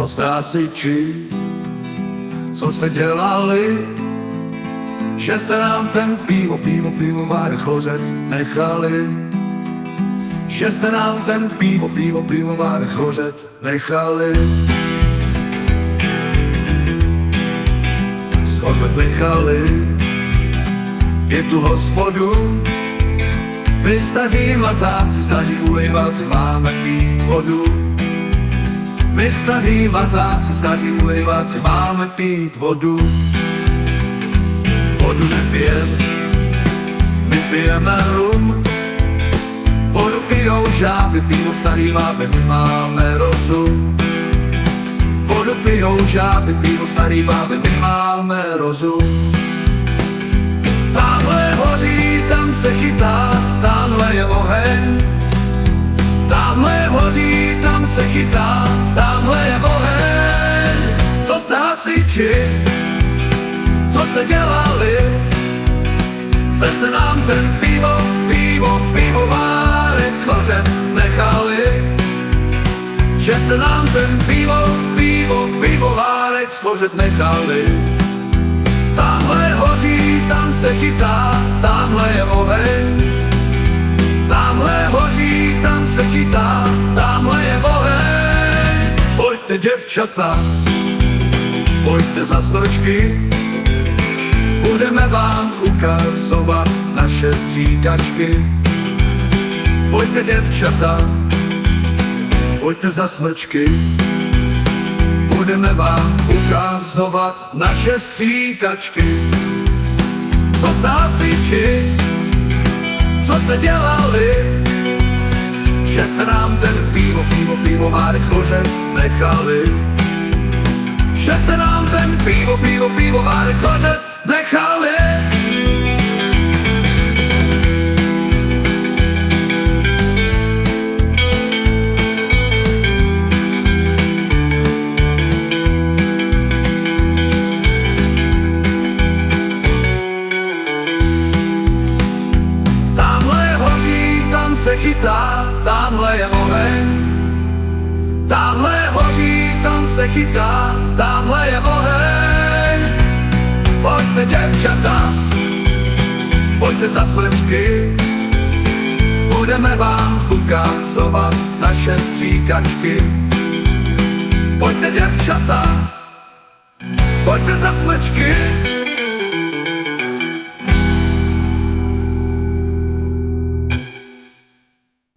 Co jste hasiči, co jste dělali, že jste nám ten pivovar schořet nechali? Že jste nám ten pivovar schořet nechali? Schořet nechali i tu hospodu. My staří mazáci, staří uliváci máme pít vodu. My staří mazáci, staří uliváci máme pít vodu. Vodu nepijem, my pijeme rum. Vodu pijou žáby, pivo starý máme, my máme rozum. Vodu pijou žáby, pivo starý máme, my máme rozum. Tamhle hoří, tam se chytá, tamhle je oheň. Tamhle hoří, tam se chytá, tamhle je oheň. Co jste hasiči, co jste dělali, jste nám ten pivovárek schořet nechali? Že jste nám ten pivovárek schořet nechali? Tamhle hoří, tam se chytá, tamhle je oheň. Tamhle hoří, tam se chytá, tamhle je oheň. Pojďte děvčata, pojďte za stolečky, budeme vám ukazovat naše stříkačky. Pojďte děvčata, pojďte za smrčky, budeme vám ukazovat naše stříkačky. Co jste hasiči, co jste dělali, že jste nám ten pivovárek schořet nechali? Že jste nám ten pivovárek schořet nechali? Se chytá, tamhle je oheň. Tamhle hoří, tam se chytá, tamhle je oheň. Pojďte děvčata, pojďte za slečky, budeme vám ukazovat naše stříkačky. Pojďte děvčata, pojďte za slečky,